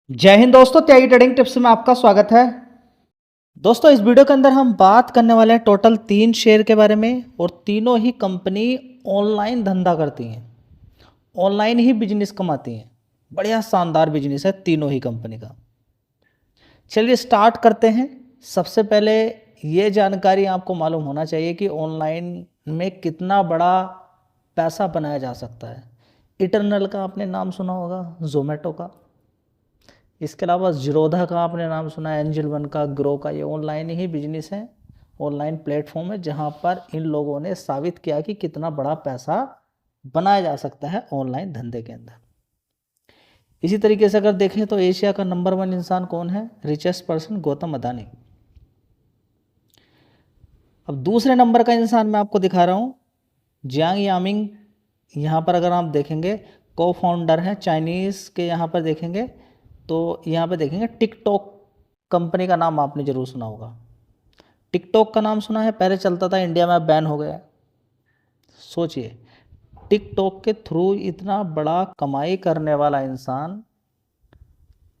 जय हिंद दोस्तों, त्यागी trading tips में आपका स्वागत है। दोस्तों, इस वीडियो के अंदर हम बात करने वाले हैं टोटल 3 शेयर के बारे में और तीनों ही कंपनी ऑनलाइन धंधा करती हैं, ऑनलाइन ही बिजनेस कमाती हैं। बढ़िया शानदार बिजनेस है तीनों ही कंपनी का। चलिए स्टार्ट करते हैं। सबसे पहले ये जानकारी आपको मालूम होना चाहिए कि ऑनलाइन में कितना बड़ा पैसा बनाया जा सकता है। इटरनल का आपने नाम सुना होगा, जोमेटो का। इसके अलावा जीरोधा का आपने नाम सुना है, एंजल वन का, ग्रो का। ये ऑनलाइन ही बिजनेस है, ऑनलाइन प्लेटफॉर्म है जहाँ पर इन लोगों ने साबित किया कि कितना बड़ा पैसा बनाया जा सकता है ऑनलाइन धंधे के अंदर। इसी तरीके से अगर देखें तो एशिया का नंबर 1 इंसान कौन है? Richest person Gautam Adani. अब दूसरे नंबर का इंसान मैं आपको दिखा रहा हूँ, जियांग यामिंग। यहाँ पर अगर आप देखेंगे को फाउंडर हैं चाइनीज़ के। यहाँ पर देखेंगे तो यहाँ पे देखेंगे टिकटॉक कंपनी का नाम आपने ज़रूर सुना होगा। टिकटॉक का नाम सुना है? पहले चलता था, इंडिया में अब बैन हो गया है। सोचिए, टिकटॉक के थ्रू इतना बड़ा कमाई करने वाला इंसान,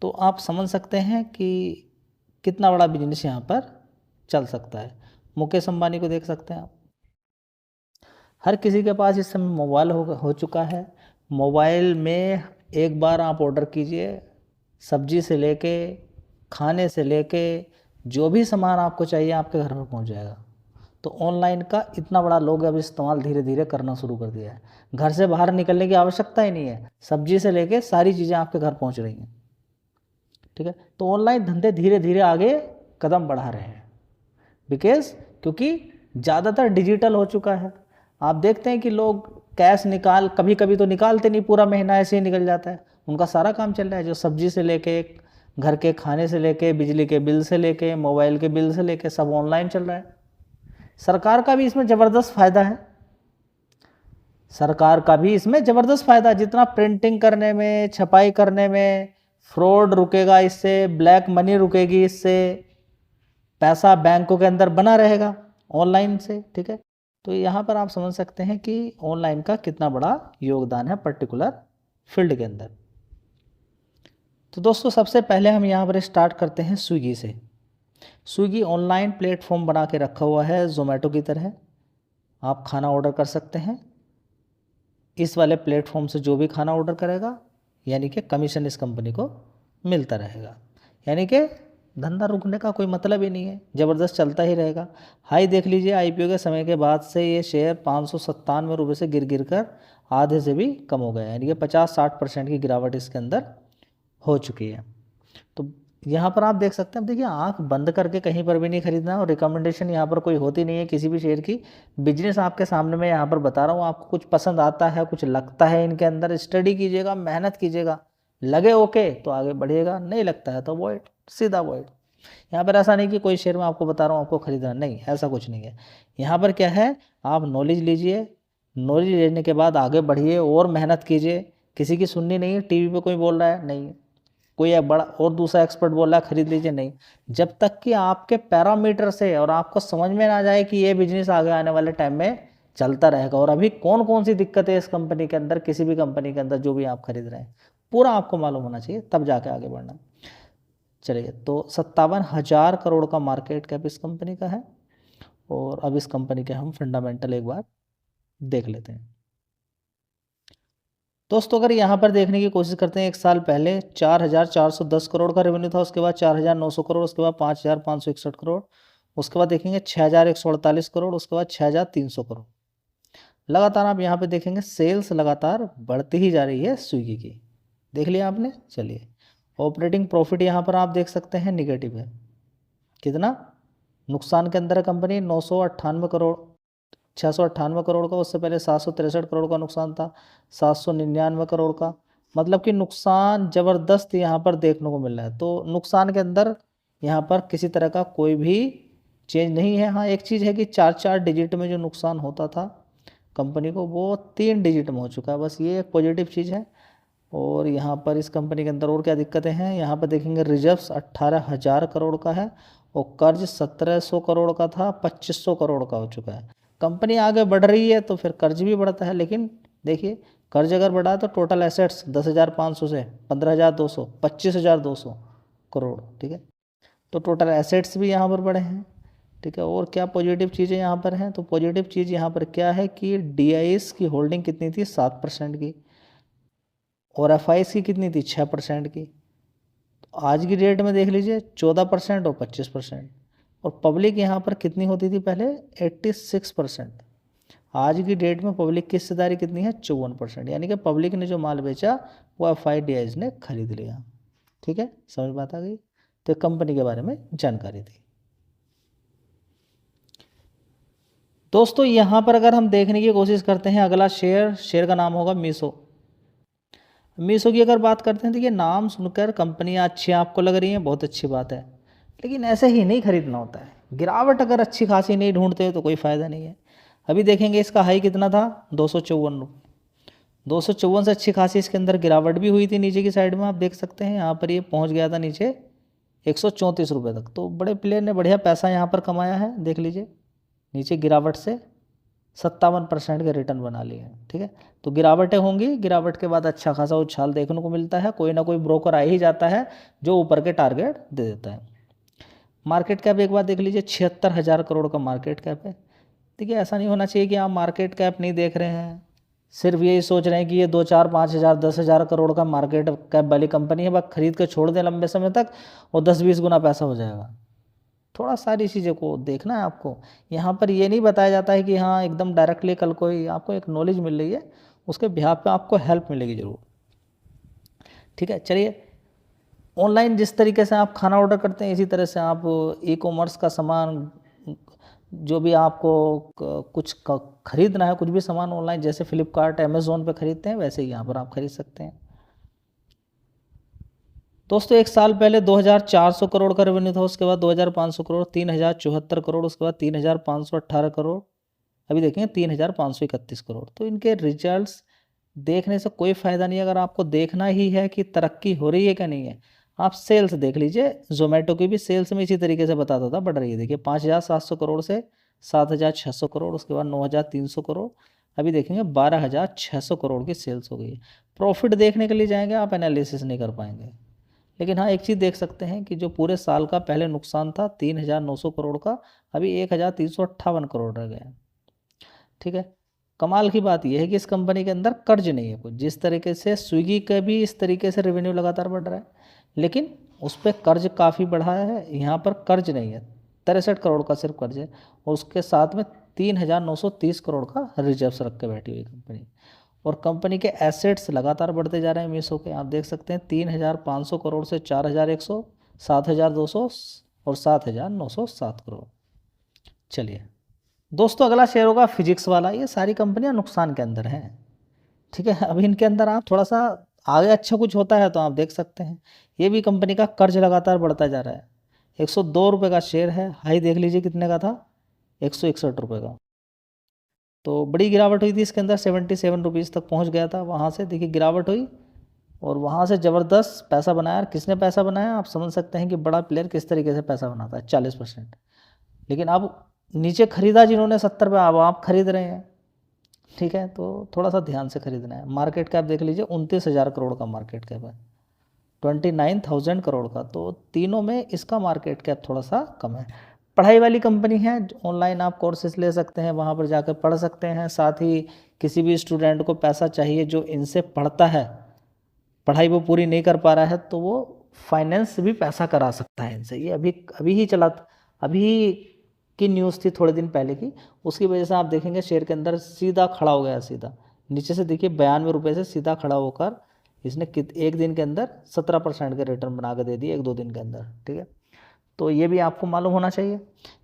तो आप समझ सकते हैं कि कितना बड़ा बिजनेस यहाँ पर चल सकता है। मुकेश अंबानी को देख सकते हैं आप। हर किसी के पास इस समय मोबाइल हो चुका है। मोबाइल में एक बार आप ऑर्डर कीजिए, सब्जी से लेके खाने से लेके जो भी सामान आपको चाहिए आपके घर पर पहुंच जाएगा। तो ऑनलाइन का इतना बड़ा लोग अब इस्तेमाल धीरे धीरे करना शुरू कर दिया है। घर से बाहर निकलने की आवश्यकता ही नहीं है, सब्जी से लेके सारी चीज़ें आपके घर पहुंच रही हैं। ठीक है, तो ऑनलाइन धंधे धीरे धीरे आगे कदम बढ़ा रहे हैं। क्योंकि ज़्यादातर डिजिटल हो चुका है। आप देखते हैं कि लोग कैश कभी कभी तो निकालते नहीं, पूरा महीना ऐसे ही निकल जाता है। उनका सारा काम चल रहा है, जो सब्जी से लेके घर के खाने से लेके बिजली के बिल से लेके मोबाइल के बिल से लेके सब ऑनलाइन चल रहा है। सरकार का भी इसमें ज़बरदस्त फ़ायदा है। सरकार का भी इसमें ज़बरदस्त फ़ायदा, जितना प्रिंटिंग करने में, छपाई करने में, फ्रॉड रुकेगा इससे, ब्लैक मनी रुकेगी इससे, पैसा बैंकों के अंदर बना रहेगा ऑनलाइन से। ठीक है, तो यहाँ पर आप समझ सकते हैं कि ऑनलाइन का कितना बड़ा योगदान है पर्टिकुलर फील्ड के अंदर। तो दोस्तों, सबसे पहले हम यहाँ पर स्टार्ट करते हैं स्विगी से। स्विगी ऑनलाइन प्लेटफॉर्म बना के रखा हुआ है जोमेटो की तरह। आप खाना ऑर्डर कर सकते हैं इस वाले प्लेटफॉर्म से। जो भी खाना ऑर्डर करेगा यानी कि कमीशन इस कंपनी को मिलता रहेगा। यानी कि धंधा रुकने का कोई मतलब ही नहीं है, ज़बरदस्त चलता ही रहेगा। हाई देख लीजिए, आईपीओ के समय के बाद से ये शेयर 597 रुपये से गिर कर आधे से भी कम हो गया। यानी कि 50-60% की गिरावट इसके अंदर हो चुकी है। तो यहाँ पर आप देख सकते हैं। अब देखिए, आंख बंद करके कहीं पर भी नहीं खरीदना, और रिकमेंडेशन यहाँ पर कोई होती नहीं है किसी भी शेयर की। बिजनेस आपके सामने मैं यहाँ पर बता रहा हूँ। आपको कुछ पसंद आता है, कुछ लगता है इनके अंदर, स्टडी कीजिएगा, मेहनत कीजिएगा। लगे ओके तो आगे बढ़िएगा, नहीं लगता है तो अवॉइड, सीधा अवॉइड। यहाँ पर ऐसा नहीं कि कोई शेयर में आपको बता रहा हूँ आपको खरीदना, नहीं, ऐसा कुछ नहीं है। यहाँ पर क्या है, आप नॉलेज लीजिए, नॉलेज लेने के बाद आगे बढ़िए और मेहनत कीजिए। किसी की सुननी नहीं है। टीवी पे कोई बोल रहा है, नहीं, कोई एक बड़ा और दूसरा एक्सपर्ट बोल रहा है खरीद लीजिए, नहीं। जब तक कि आपके पैरामीटर से और आपको समझ में ना जाए कि ये बिजनेस आगे आने वाले टाइम में चलता रहेगा, और अभी कौन कौन सी दिक्कत है इस कंपनी के अंदर, किसी भी कंपनी के अंदर जो भी आप खरीद रहे हैं, पूरा आपको मालूम होना चाहिए, तब जाके आगे बढ़ना। चलिए, तो 57,000 करोड़ का मार्केट कैप इस कंपनी का है। और अब इस कंपनी के हम फंडामेंटल एक बार देख लेते हैं। दोस्तों, अगर यहाँ पर देखने की कोशिश करते हैं, एक साल पहले 4,410 करोड़ का रेवेन्यू था, उसके बाद 4,900 करोड़, उसके बाद 5,561 करोड़, उसके बाद देखेंगे 6,148 करोड़, उसके बाद 6,300 करोड़। लगातार आप यहाँ पे देखेंगे सेल्स लगातार बढ़ती ही जा रही है स्विगी की। देख लिया आपने। चलिए, ऑपरेटिंग प्रॉफिट यहाँ पर आप देख सकते हैं निगेटिव है। कितना नुकसान के अंदर है कंपनी? 998 करोड़, 698 करोड़ का। उससे पहले 763 करोड़ का नुकसान था, 799 करोड़ का। मतलब कि नुकसान ज़बरदस्त यहाँ पर देखने को मिल रहा है। तो नुकसान के अंदर यहाँ पर किसी तरह का कोई भी चेंज नहीं है। हाँ, एक चीज़ है कि 4 डिजिट में जो नुकसान होता था कंपनी को, वो 3 डिजिट में हो चुका है। बस ये एक पॉजिटिव चीज़ है। और यहाँ पर इस कंपनी के अंदर और क्या दिक्कतें हैं, यहाँ पर देखेंगे रिजर्व्स 18,000 करोड़ का है, और कर्ज 1,700 करोड़ का था, 2,500 करोड़ का हो चुका है। कंपनी आगे बढ़ रही है तो फिर कर्ज भी बढ़ता है, लेकिन देखिए कर्ज अगर बढ़ा तो टोटल एसेट्स 10,500 से 15,200, 25,200 करोड़, ठीक है। तो टोटल एसेट्स भी यहाँ पर बढ़े हैं, ठीक है। और क्या पॉजिटिव चीज़ें यहाँ पर हैं, तो पॉजिटिव चीज़ यहाँ पर क्या है कि DIS की होल्डिंग कितनी थी, 7% की, और FIs की कितनी थी, 6% की। तो आज की डेट में देख लीजिए 14% और 25%। और पब्लिक यहाँ पर कितनी होती थी पहले, 86%। आज की डेट में पब्लिक की हिस्सेदारी कितनी है, 54%। यानी कि पब्लिक ने जो माल बेचा वो FI DIs ने खरीद लिया, ठीक है। समझ बात आ गई। तो कंपनी के बारे में जानकारी थी। दोस्तों यहाँ पर अगर हम देखने की कोशिश करते हैं, अगला शेयर का नाम होगा मीशो। मीशो की अगर बात करते हैं तो ये नाम सुनकर कंपनियाँ अच्छी आपको लग रही हैं, बहुत अच्छी बात है, लेकिन ऐसे ही नहीं खरीदना होता है। गिरावट अगर अच्छी खासी नहीं ढूंढते तो कोई फ़ायदा नहीं है। अभी देखेंगे इसका हाई कितना था, 254। 254 से अच्छी खासी इसके अंदर गिरावट भी हुई थी नीचे की साइड में, आप देख सकते हैं। यहाँ पर ये पहुँच गया था नीचे 134 रुपये तक। तो बड़े प्लेयर ने बढ़िया पैसा यहाँ पर कमाया है, देख लीजिए। नीचे गिरावट से 57% के रिटर्न बना लिए हैं, ठीक है। तो गिरावटें होंगी, गिरावट के बाद अच्छा खासा उछाल देखने को मिलता है। कोई ना कोई ब्रोकर आ ही जाता है जो ऊपर के टारगेट दे देता है। मार्केट कैप एक बार देख लीजिए, 76,000 करोड़ का मार्केट कैप है। देखिए ऐसा नहीं होना चाहिए कि आप मार्केट कैप नहीं देख रहे हैं, सिर्फ यही सोच रहे हैं कि ये 2, 4, 5,000, 10,000 करोड़ का मार्केट कैप वाली कंपनी है, बस खरीद के छोड़ दें लंबे समय तक और 10-20 गुना पैसा हो जाएगा। थोड़ा सारी चीज़ों को देखना है आपको। यहाँ पर ये नहीं बताया जाता है कि हाँ एकदम डायरेक्टली कल कोई आपको एक नॉलेज मिल रही है, उसके बिहाफ पे आपको हेल्प मिलेगी ज़रूर, ठीक है। चलिए, ऑनलाइन जिस तरीके से आप खाना ऑर्डर करते हैं, इसी तरह से आप ई-कॉमर्स का सामान, जो भी आपको कुछ खरीदना है, कुछ भी सामान ऑनलाइन जैसे फ्लिपकार्ट, अमेज़ोन पे खरीदते हैं, वैसे ही यहाँ पर आप खरीद सकते हैं। दोस्तों एक साल पहले 2,400 करोड़ का रेवेन्यू था, उसके बाद 2,500 करोड़, 3,074 करोड़, उसके बाद 3,518 करोड़, अभी देखेंगे 3,531 करोड़। तो इनके रिजल्ट्स देखने से कोई फ़ायदा नहीं है। अगर आपको देखना ही है कि तरक्की हो रही है क्या नहीं है, आप सेल्स देख लीजिए। जोमेटो की भी सेल्स में इसी तरीके से बताता था, बढ़ रही है। देखिए 5,700 करोड़ से 7,600 करोड़, उसके बाद 9,300 करोड़, अभी देखेंगे 12,600 करोड़ की सेल्स हो गई है। प्रॉफिट देखने के लिए जाएंगे आप, एनालिसिस नहीं कर पाएंगे। लेकिन हाँ एक चीज़ देख सकते हैं कि जो पूरे साल का पहले नुकसान था 3,900 करोड़ का, अभी 1,358 करोड़ रह गया, ठीक है। कमाल की बात यह है कि इस कंपनी के अंदर कर्ज नहीं है कुछ। जिस तरीके से स्विगी का भी इस तरीके से रेवेन्यू लगातार बढ़ रहा है, लेकिन उस पर कर्ज काफ़ी बढ़ा है, यहाँ पर कर्ज नहीं है। 63 करोड़ का सिर्फ कर्ज है, और उसके साथ में 3,930 करोड़ का रिजर्व्स रख के बैठी हुई कंपनी। और कंपनी के एसेट्स लगातार बढ़ते जा रहे हैं मीशो के, आप देख सकते हैं 3,500 करोड़ से 4,100, 7,200 और 7,907 करोड़। चलिए दोस्तों, अगला शेयर होगा फिजिक्स वाला। ये सारी कंपनियां नुकसान के अंदर हैं, ठीक है। अभी इनके अंदर आप थोड़ा सा आगे अच्छा कुछ होता है तो आप देख सकते हैं। ये भी कंपनी का कर्ज लगातार बढ़ता जा रहा है। 102 रुपये का शेयर है, हाई देख लीजिए कितने का था, 161 रुपये का। तो बड़ी गिरावट हुई थी इसके अंदर, 77 रुपीज़ तक पहुंच गया था। वहाँ से देखिए गिरावट हुई और वहाँ से ज़बरदस्त पैसा बनाया। किसने पैसा बनाया, आप समझ सकते हैं कि बड़ा प्लेयर किस तरीके से पैसा बनाता है, 40%। लेकिन अब नीचे खरीदा जिन्होंने 70 पे, अब आप खरीद रहे हैं, ठीक है। तो थोड़ा सा ध्यान से खरीदना है। मार्केट कैप देख लीजिए, 29,000 करोड़ का मार्केट कैप है, 29,000 करोड़ का। तो तीनों में इसका मार्केट कैप थोड़ा सा कम है। पढ़ाई वाली कंपनी है, ऑनलाइन आप कोर्सेज ले सकते हैं, वहाँ पर जाकर पढ़ सकते हैं। साथ ही किसी भी स्टूडेंट को पैसा चाहिए जो इनसे पढ़ता है, पढ़ाई वो पूरी नहीं कर पा रहा है, तो वो फाइनेंस भी पैसा करा सकता है इनसे। ये अभी ही चला, अभी की न्यूज़ थी थोड़े दिन पहले की, उसकी वजह से आप देखेंगे शेयर के अंदर सीधा खड़ा हो गया। सीधा नीचे से देखिए 92 रुपये से सीधा खड़ा होकर इसने एक दिन के अंदर 17% के रिटर्न बना के दे दिए, 1-2 दिन के अंदर, ठीक है। तो ये भी आपको मालूम होना चाहिए।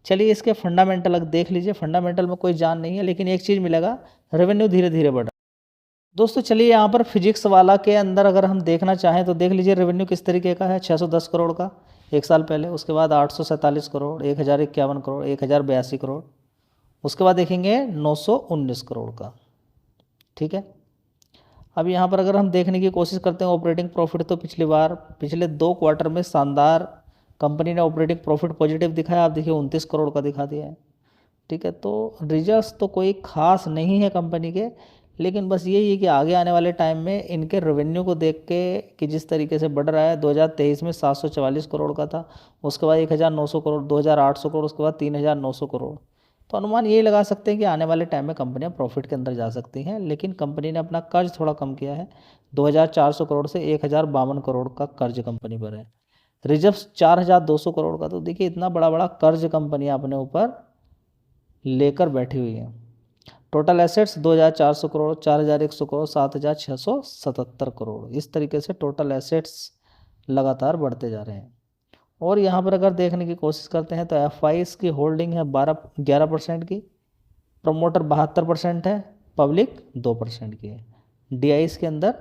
चलिए इसके फंडामेंटल देख लीजिए। फंडामेंटल में कोई जान नहीं है, लेकिन एक चीज़ मिलेगा, रेवेन्यू धीरे धीरे बढ़ रहा है। दोस्तों चलिए यहाँ पर फिजिक्स वाला के अंदर अगर हम देखना चाहें तो देख लीजिए रेवेन्यू किस तरीके का है। 610 करोड़ का एक साल पहले, उसके बाद 847 करोड़, 1,051 करोड़, 1,082 करोड़, उसके बाद देखेंगे 919 करोड़ का, ठीक है। अब यहाँ पर अगर हम देखने की कोशिश करते हैं ऑपरेटिंग प्रॉफिट, तो पिछले 2 क्वार्टर में शानदार कंपनी ने ऑपरेटिंग प्रॉफिट पॉजिटिव दिखाया। आप देखिए 29 करोड़ का दिखा दिया है, ठीक है। तो रिजल्ट्स तो कोई खास नहीं है कंपनी के, लेकिन बस यही है कि आगे आने वाले टाइम में इनके रेवेन्यू को देख के कि जिस तरीके से बढ़ रहा है, 2023 में 744 करोड़ का था, उसके बाद 1900 करोड़, 2800 करोड़, उसके बाद 3900 करोड़। तो अनुमान यही लगा सकते हैं कि आने वाले टाइम में कंपनियां प्रॉफिट के अंदर जा सकती हैं। लेकिन कंपनी ने अपना कर्ज थोड़ा कम किया है, 2400 करोड़ से 1052 करोड़ का कर्ज कंपनी पर है। रिजर्व्स 4200 करोड़ का। तो देखिए इतना बड़ा बड़ा कर्ज कंपनियां अपने ऊपर लेकर बैठी हुई हैं। टोटल एसेट्स 2400 करोड़, 4100 करोड़, 7677 करोड़, इस तरीके से टोटल एसेट्स लगातार बढ़ते जा रहे हैं। और यहाँ पर अगर देखने की कोशिश करते हैं तो एफ की होल्डिंग है 11% की, प्रमोटर 72% है, पब्लिक 2% की है, डी के अंदर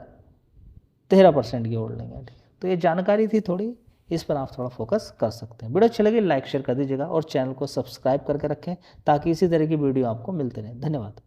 13% की होल्डिंग है। तो ये जानकारी थी थोड़ी, इस पर आप थोड़ा फोकस कर सकते हैं। वीडियो अच्छी लगी लाइक शेयर कर दीजिएगा और चैनल को सब्सक्राइब करके रखें ताकि इसी तरह की वीडियो आपको मिलते रहें। धन्यवाद।